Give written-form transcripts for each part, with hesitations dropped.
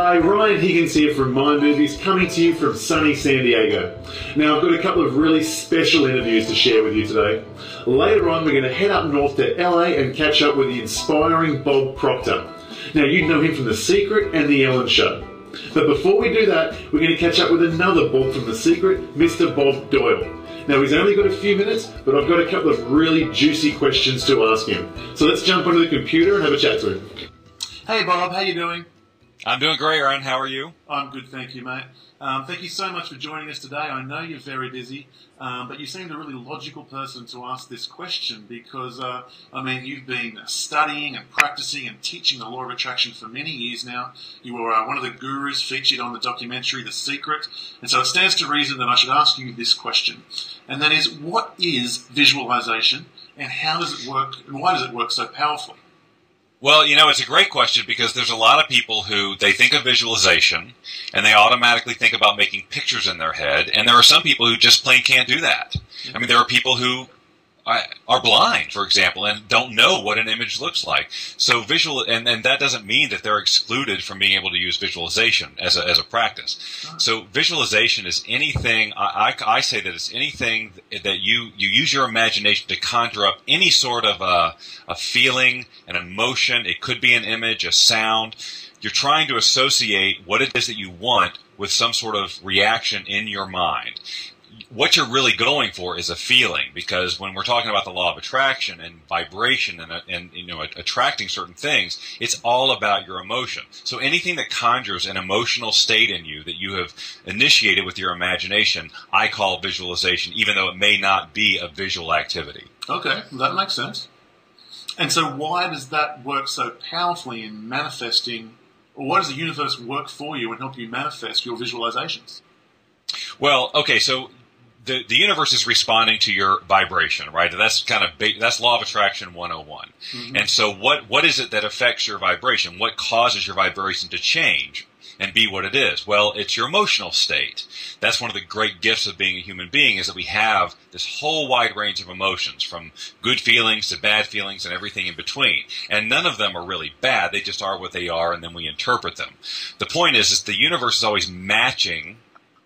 G'day, Ryan Higgins here from Mind Movies, coming to you from sunny San Diego. Now, I've got a couple of really special interviews to share with you today. Later on, we're going to head up north to LA and catch up with the inspiring Bob Proctor. Now, you know him from The Secret and The Ellen Show. But before we do that, we're going to catch up with another Bob from The Secret, Mr. Bob Doyle. Now, he's only got a few minutes, but I've got a couple of really juicy questions to ask him. So let's jump onto the computer and have a chat to him. Hey Bob, how you doing? I'm doing great, Ryan. How are you? I'm good, thank you, mate. Thank you so much for joining us today. I know you're very busy, but you seemed a really logical person to ask this question because, you've been studying and practicing and teaching the law of attraction for many years now. You were one of the gurus featured on the documentary The Secret, and so it stands to reason that I should ask you this question, and that is, what is visualization, and how does it work, and why does it work so powerfully? Well, it's a great question because there's a lot of people who they think of visualization and they automatically think about making pictures in their head, and there are some people who just plain can't do that. I mean, there are people who are blind, for example, and don't know what an image looks like. So and that doesn't mean that they're excluded from being able to use visualization as a practice. So visualization is anything, I say that it's anything that you use your imagination to conjure up any sort of a feeling, an emotion. It could be an image, a sound. You're trying to associate what it is that you want with some sort of reaction in your mind. What you're really going for is a feeling, because when we're talking about the law of attraction and vibration and attracting certain things, it's all about your emotion. So anything that conjures an emotional state in you that you have initiated with your imagination, I call visualization, even though it may not be a visual activity. Okay, that makes sense. And so why does that work so powerfully in manifesting, or why does the universe work for you and help you manifest your visualizations? Well, okay, so the universe is responding to your vibration, right? That's kind of that's law of attraction 101. Mm-hmm. And so what is it that affects your vibration? What causes your vibration to change and be what it is? Well, it's your emotional state. That's one of the great gifts of being a human being, is that we have this whole wide range of emotions, from good feelings to bad feelings and everything in between. And none of them are really bad. They just are what they are, and then we interpret them. The point is the universe is always matching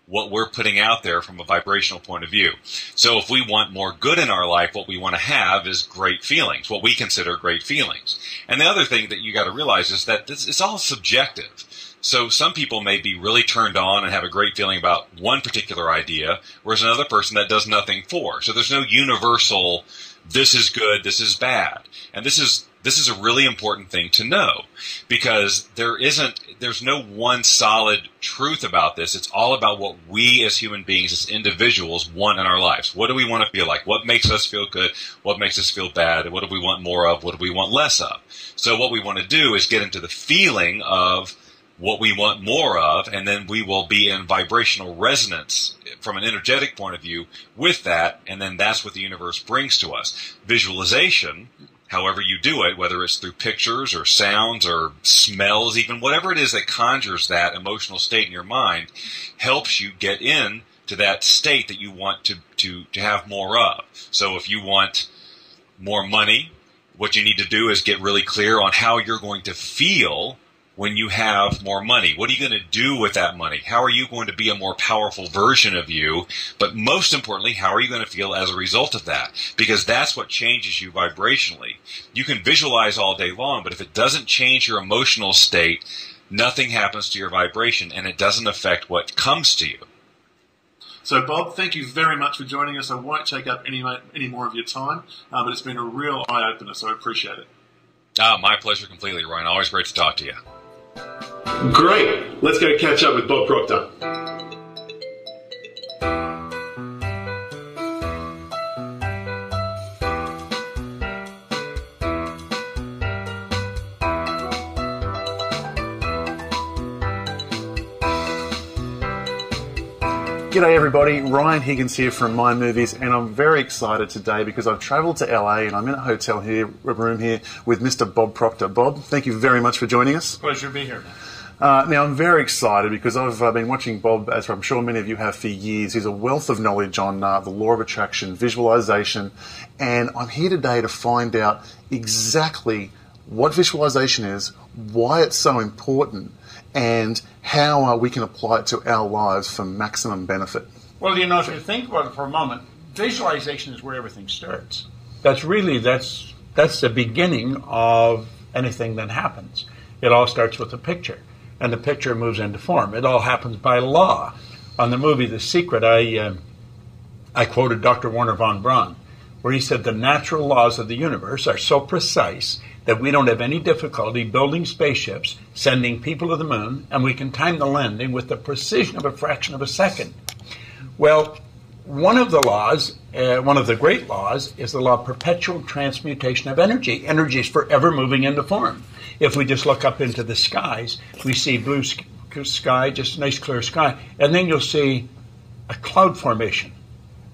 what we're putting out there from a vibrational point of view. So if we want more good in our life, what we want to have is great feelings, what we consider great feelings. And the other thing that you got to realize is that it's all subjective. So some people may be really turned on and have a great feeling about one particular idea, whereas another person that does nothing for. So there's no universal, this is good, this is bad. And this is a really important thing to know, because there's no one solid truth about this. It's all about what we as human beings, as individuals, want in our lives. What do we want to feel like? What makes us feel good? What makes us feel bad? What do we want more of? What do we want less of? So what we want to do is get into the feeling of what we want more of, and then we will be in vibrational resonance from an energetic point of view with that, and then that's what the universe brings to us. Visualization, however you do it, whether it's through pictures or sounds or smells, even whatever it is that conjures that emotional state in your mind, helps you get in to that state that you want to have more of. So if you want more money, what you need to do is get really clear on how you're going to feel when you have more money. What are you going to do with that money? How are you going to be a more powerful version of you? But most importantly, how are you going to feel as a result of that? Because that's what changes you vibrationally. You can visualize all day long, but if it doesn't change your emotional state, nothing happens to your vibration, and it doesn't affect what comes to you. So, Bob, thank you very much for joining us. I won't take up any more of your time, but it's been a real eye-opener, so I appreciate it. My pleasure completely, Ryan. Always great to talk to you. Great. Let's go catch up with Bob Proctor. G'day everybody, Ryan Higgins here from Mind Movies, and I'm very excited today because I've travelled to LA and I'm in a room here with Mr. Bob Proctor. Bob, thank you very much for joining us. Pleasure to be here. Now, I'm very excited because I've been watching Bob, as I'm sure many of you have, for years. He's a wealth of knowledge on the law of attraction, visualization, and I'm here today to find out exactly what visualization is, why it's so important, and how we can apply it to our lives for maximum benefit? Well, you know, if you think about it for a moment, visualization is where everything starts. That's the beginning of anything that happens. It all starts with a picture, and the picture moves into form. It all happens by law. On the movie The Secret, I quoted Dr. Wernher von Braun, where he said the natural laws of the universe are so precise that we don't have any difficulty building spaceships, sending people to the moon, and we can time the landing with the precision of a fraction of a second. Well, one of the laws, one of the great laws, is the law of perpetual transmutation of energy. Energy is forever moving into form. If we just look up into the skies, we see blue sky, just a nice clear sky, and then you'll see a cloud formation.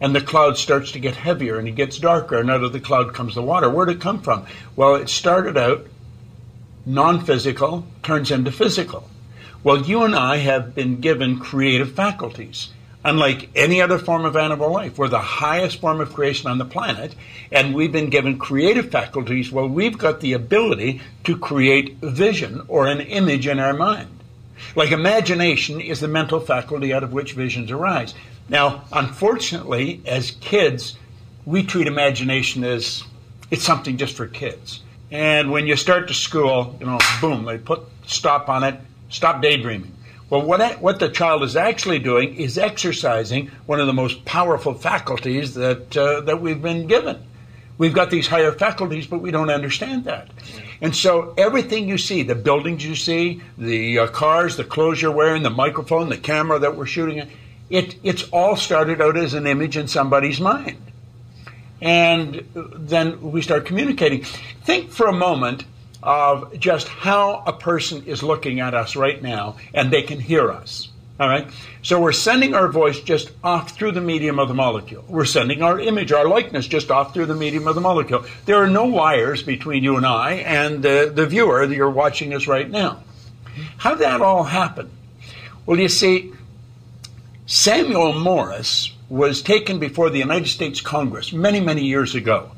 And the cloud starts to get heavier and it gets darker, and out of the cloud comes the water. Where did it come from? Well, it started out non-physical, turns into physical. Well, you and I have been given creative faculties. Unlike any other form of animal life, we're the highest form of creation on the planet, and we've been given creative faculties. Well, we've got the ability to create vision or an image in our mind. Like imagination is the mental faculty out of which visions arise. Now, unfortunately, as kids, we treat imagination as it's something just for kids. And when you start to school, you know, boom, they put stop on it, stop daydreaming. Well, what the child is actually doing is exercising one of the most powerful faculties that we've been given. We've got these higher faculties, but we don't understand that. And so everything you see, the buildings you see, the cars, the clothes you're wearing, the microphone, the camera that we're shooting at, it's all started out as an image in somebody's mind. And then we start communicating. Think for a moment of just how a person is looking at us right now, and they can hear us. All right? So we're sending our voice just off through the medium of the molecule. We're sending our image, our likeness, just off through the medium of the molecule. There are no wires between you and I and the viewer that you're watching us right now. How did that all happen? Well, you see, Samuel Morse was taken before the United States Congress many, many years ago.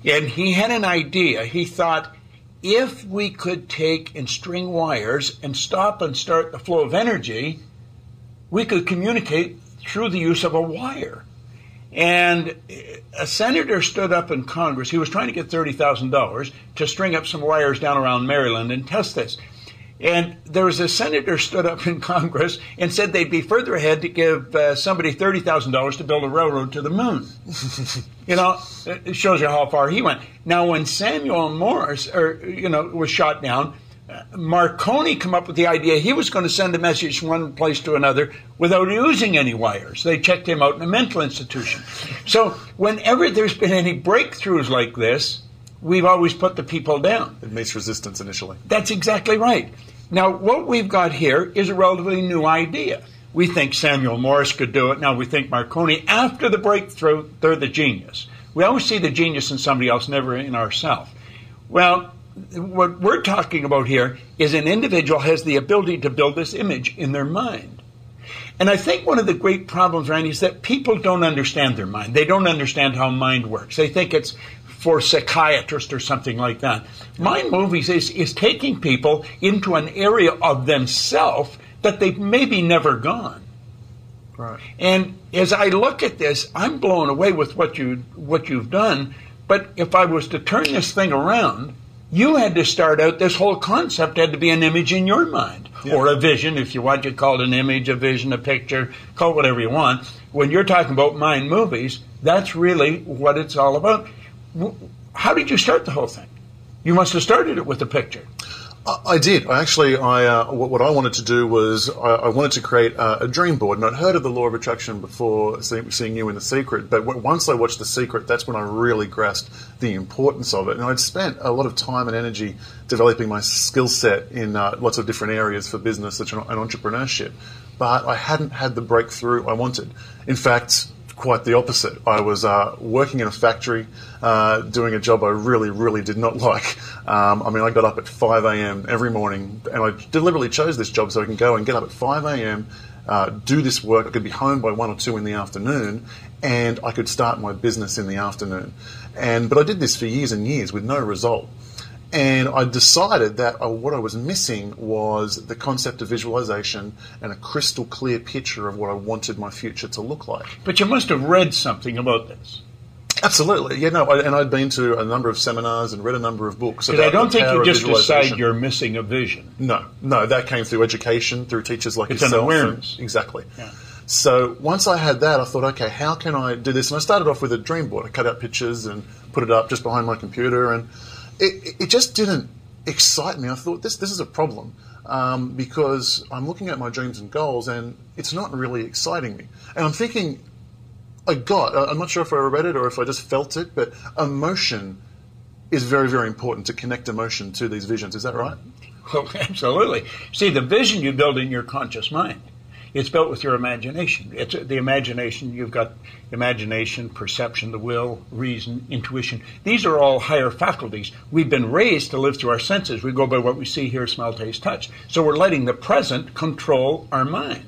And he had an idea. He thought, if we could take and string wires and stop and start the flow of energy, we could communicate through the use of a wire. And a senator stood up in Congress. He was trying to get $30,000 to string up some wires down around Maryland and test this. And there was a senator stood up in Congress and said they'd be further ahead to give somebody $30,000 to build a railroad to the moon. You know, it shows you how far he went. Now, when Samuel Morse, was shot down, Marconi came up with the idea he was going to send a message from one place to another without using any wires. They checked him out in a mental institution. So whenever there's been any breakthroughs like this, we've always put the people down. It meets resistance initially. That's exactly right. Now, what we've got here is a relatively new idea. We think Samuel Morse could do it. Now we think Marconi. After the breakthrough, they're the genius. We always see the genius in somebody else, never in ourselves. Well, what we're talking about here is an individual has the ability to build this image in their mind. And I think one of the great problems, Randy, is that people don't understand their mind. They don't understand how mind works. They think it's for psychiatrists or something like that. Mind movies is taking people into an area of themselves that they've maybe never gone. Right. And as I look at this, I'm blown away with what you've done. But if I was to turn this thing around, you had to start out, this whole concept had to be an image in your mind. Yeah. Or a vision, if you want, you call it an image, a vision, a picture, call it whatever you want. When you're talking about mind movies, that's really what it's all about. How did you start the whole thing? You must have started it with a picture. I did. What I wanted to do was I wanted to create a dream board. And I'd heard of the law of attraction before seeing you in The Secret. But once I watched The Secret, that's when I really grasped the importance of it. And I'd spent a lot of time and energy developing my skill set in lots of different areas for business and entrepreneurship. But I hadn't had the breakthrough I wanted. In fact, quite the opposite. I was working in a factory, doing a job I really, really did not like. I got up at 5 a.m. every morning, and I deliberately chose this job so I can go and get up at 5 a.m., do this work. I could be home by 1 or 2 in the afternoon, and I could start my business in the afternoon. But I did this for years and years with no result. And I decided that what I was missing was the concept of visualization and a crystal clear picture of what I wanted my future to look like. But you must have read something about this. Absolutely. Yeah, no, and I'd been to a number of seminars and read a number of books. Because I don't think you just decide you're missing a vision. No, that came through education, through teachers like yourself. It's an awareness. Exactly. Yeah. So once I had that, I thought, okay, how can I do this? And I started off with a dream board. I cut out pictures and put it up just behind my computer, and it just didn't excite me. I thought, this is a problem, because I'm looking at my dreams and goals, and it's not really exciting me. And I'm thinking, I'm not sure if I read it or if I just felt it, but emotion is very, very important, to connect emotion to these visions. Is that right? Well, absolutely. See, the vision you build in your conscious mind, it's built with your imagination. It's the imagination. You've got imagination, perception, the will, reason, intuition. These are all higher faculties. We've been raised to live through our senses. We go by what we see, hear, smell, taste, touch. So we're letting the present control our mind.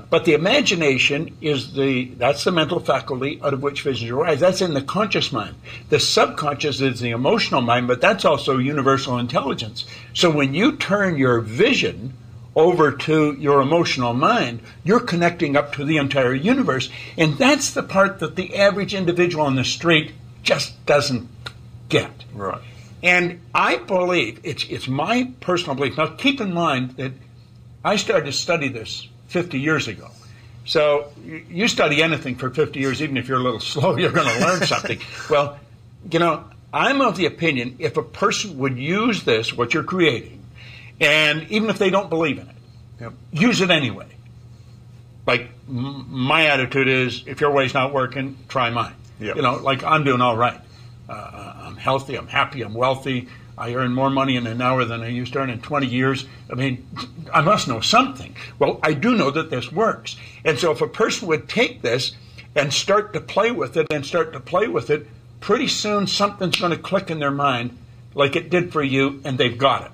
But the imagination that's the mental faculty out of which visions arise. That's in the conscious mind. The subconscious is the emotional mind, but that's also universal intelligence. So when you turn your vision over to your emotional mind, you're connecting up to the entire universe. And that's the part that the average individual on the street just doesn't get. Right. And I believe, it's my personal belief. Now keep in mind that I started to study this 50 years ago. So you study anything for 50 years, even if you're a little slow, you're going to learn something. Well, I'm of the opinion, if a person would use this, what you're creating, and even if they don't believe in it, use it anyway. Like my attitude is, if your way's not working, try mine. Like I'm doing all right. I'm healthy, I'm happy, I'm wealthy. I earn more money in an hour than I used to earn in 20 years. I mean, I must know something. Well, I do know that this works. And so if a person would take this and start to play with it, pretty soon something's going to click in their mind like it did for you, and they've got it.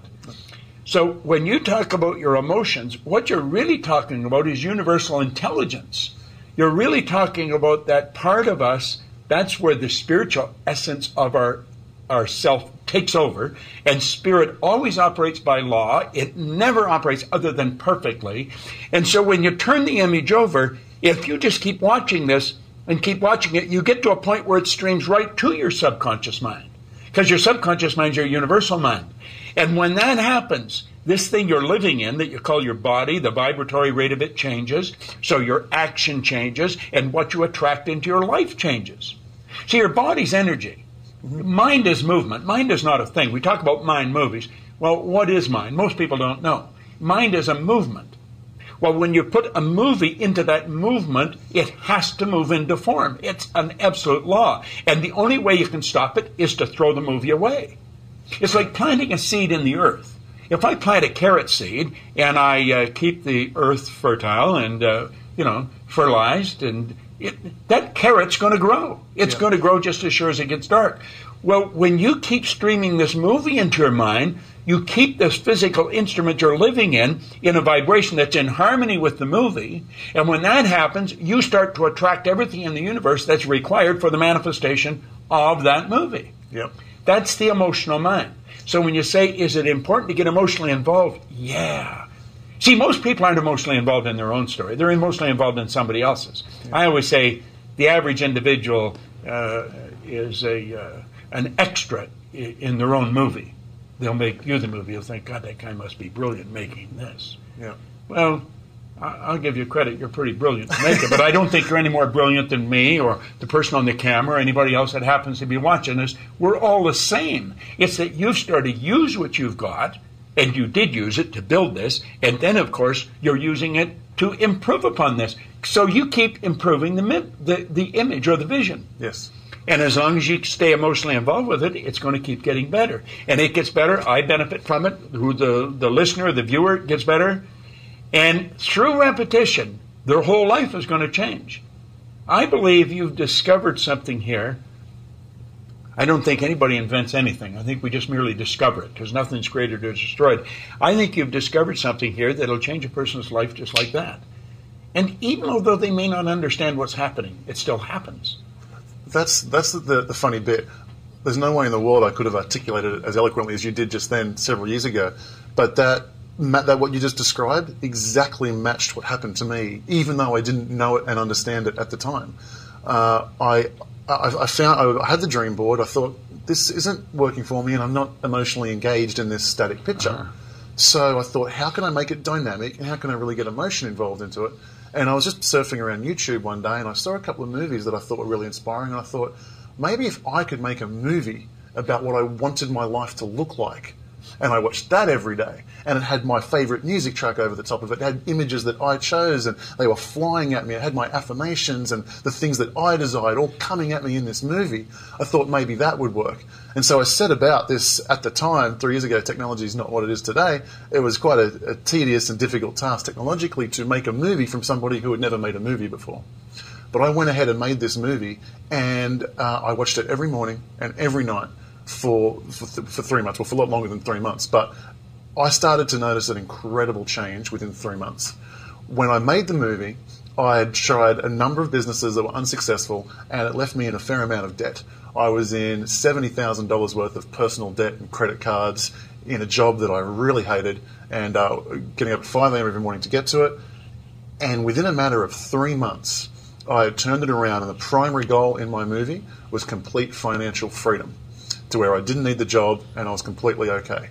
So when you talk about your emotions, what you're really talking about is universal intelligence. You're really talking about that part of us. That's where the spiritual essence of our self takes over, and spirit always operates by law. It never operates other than perfectly. And so when you turn the image over, if you just keep watching this and keep watching it, you get to a point where it streams right to your subconscious mind, because your subconscious mind is your universal mind. And when that happens, this thing you're living in that you call your body, the vibratory rate of it changes, so your action changes, and what you attract into your life changes. See, your body's energy. Mind is movement. Mind is not a thing. We talk about mind movies. Well, what is mind? Most people don't know. Mind is a movement. Well, when you put a movie into that movement, it has to move into form. It's an absolute law. And the only way you can stop it is to throw the movie away. It's like planting a seed in the earth. If I plant a carrot seed and I keep the earth fertile and, fertilized, and that carrot's going to grow. It's going to grow just as sure as it gets dark. Well, when you keep streaming this movie into your mind, you keep this physical instrument you're living in a vibration that's in harmony with the movie. And when that happens, you start to attract everything in the universe that's required for the manifestation of that movie. That's the emotional mind. So when you say, is it important to get emotionally involved? Yeah. See, most people aren't emotionally involved in their own story. They're emotionally involved in somebody else's. I always say the average individual is an extra in their own movie. They'll make you the movie. You'll think, God, that guy must be brilliant making this. Well, I'll give you credit. You're pretty brilliant to make it, but I don't think you're any more brilliant than me or the person on the camera or anybody else that happens to be watching this. We're all the same. It's that you've started to use what you've got, and you did use it to build this, and then, of course, you're using it to improve upon this. So you keep improving the image or the vision. Yes. And as long as you stay emotionally involved with it, it's going to keep getting better. And it gets better. I benefit from it. Who the listener, the viewer gets better. And through repetition, their whole life is going to change. I believe you've discovered something here. I don't think anybody invents anything. I think we just merely discover it, because nothing's created or destroyed. I think you've discovered something here that'll change a person's life just like that. And even although they may not understand what's happening, it still happens. That's the funny bit. there's no way in the world I could have articulated it as eloquently as you did just then several years ago. But that what you just described exactly matched what happened to me, even though I didn't know it and understand it at the time. I had the dream board. I thought, this isn't working for me, and I'm not emotionally engaged in this static picture. So I thought, how can I make it dynamic, and how can I really get emotion involved into it? And I was just surfing around YouTube one day, and I saw a couple of movies that I thought were really inspiring, and I thought, maybe if I could make a movie about what I wanted my life to look like. And I watched that every day. And it had my favourite music track over the top of it. It had images that I chose, and they were flying at me. It had my affirmations and the things that I desired all coming at me in this movie. I thought maybe that would work. And so I set about this at the time. 3 years ago, technology is not what it is today. It was quite a tedious and difficult task technologically to make a movie from somebody who had never made a movie before. But I went ahead and made this movie, and I watched it every morning and every night for 3 months, well, for a lot longer than 3 months. But I started to notice an incredible change within 3 months. When I made the movie, I had tried a number of businesses that were unsuccessful, and it left me in a fair amount of debt. I was in $70,000 worth of personal debt and credit cards, in a job that I really hated, and getting up at 5 a.m. every morning to get to it. And within a matter of 3 months, I had turned it around, and the primary goal in my movie was complete financial freedom, to where I didn't need the job and I was completely okay.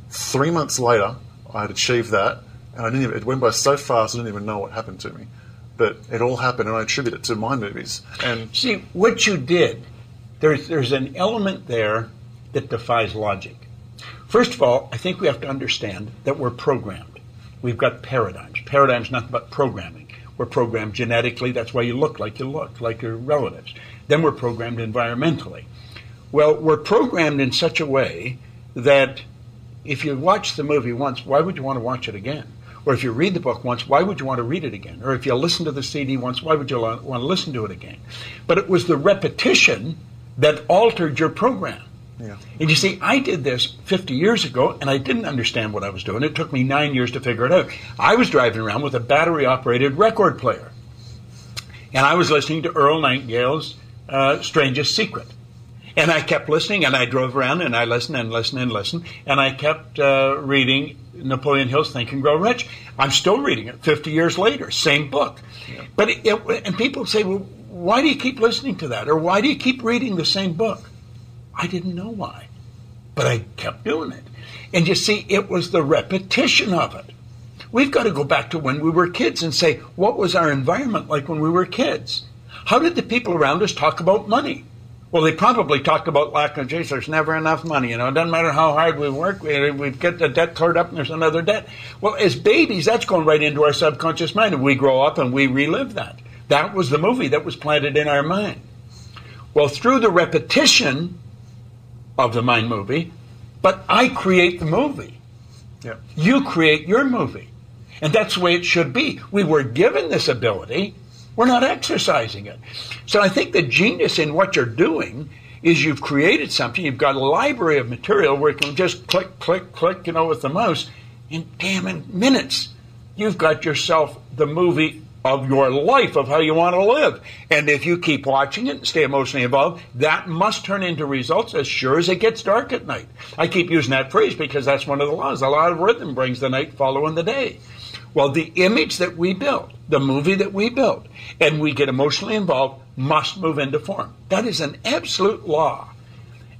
3 months later, I had achieved that, and it went by so fast I didn't even know what happened to me. But it all happened, and I attribute it to my movies. And see, what you did, there's an element there that defies logic. First of all, I think we have to understand that we're programmed. We've got paradigms. Paradigms nothing but programming. We're programmed genetically. That's why you look, like your relatives. Then we're programmed environmentally. Well, we're programmed in such a way that if you watch the movie once, why would you want to watch it again? Or if you read the book once, why would you want to read it again? Or if you listen to the CD once, why would you want to listen to it again? But it was the repetition that altered your program. Yeah. And you see, I did this 50 years ago, and I didn't understand what I was doing. It took me 9 years to figure it out. I was driving around with a battery-operated record player, and I was listening to Earl Nightingale's Strangest Secret. And I kept listening, and I drove around, and I listened and listened and listened, and I kept reading Napoleon Hill's Think and Grow Rich. I'm still reading it 50 years later, same book. Yeah. But and people say, well, why do you keep listening to that? Or why do you keep reading the same book? I didn't know why, but I kept doing it. And you see, it was the repetition of it. We've got to go back to when we were kids and say, what was our environment like when we were kids? How did the people around us talk about money? Well, they probably talked about lack of, geez, there's never enough money. You know, it doesn't matter how hard we work, we get the debt cleared up and there's another debt. Well, as babies, that's going right into our subconscious mind, and we grow up and we relive that. That was the movie that was planted in our mind. Well, through the repetition of the mind movie, but I create the movie. Yeah. You create your movie. And that's the way it should be. We were given this ability. We're not exercising it. So I think the genius in what you're doing is you've created something. You've got a library of material where you can just click, click, click, with the mouse. And damn, in minutes, you've got yourself the movie of your life, of how you want to live. And if you keep watching it and stay emotionally involved, that must turn into results as sure as it gets dark at night. I keep using that phrase because that's one of the laws. A lot of rhythm brings the night following the day. Well, the image that we build, the movie that we build, and we get emotionally involved, must move into form. That is an absolute law.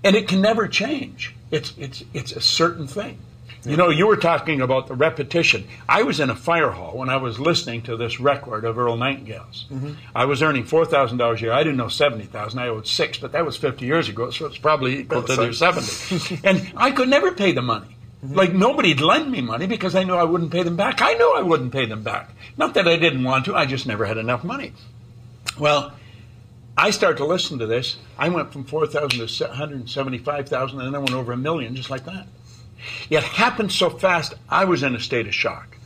And it can never change. It's a certain thing. You know, you were talking about the repetition. I was in a fire hall when I was listening to this record of Earl Nightingale's. Mm-hmm. I was earning $4,000 a year. I didn't know $70,000. I owed $6,000, but that was 50 years ago, so it's probably equal to their 70. And I could never pay the money. Mm-hmm. Like, nobody'd lend me money because I knew I wouldn't pay them back. I knew I wouldn't pay them back. Not that I didn't want to. I just never had enough money. Well, I started to listen to this. I went from $4,000 to $175,000, and then I went over $1 million just like that. It happened so fast, I was in a state of shock.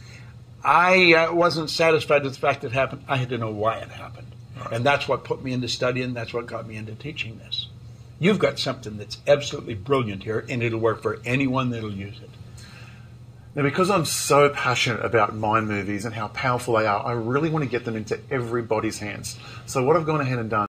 I wasn't satisfied with the fact that it happened. I had to know why it happened. Right. And that's what put me into studying. That's what got me into teaching this. You've got something that's absolutely brilliant here, and it'll work for anyone that'll use it. Now, because I'm so passionate about mind movies and how powerful they are, I really want to get them into everybody's hands. So what I've gone ahead and done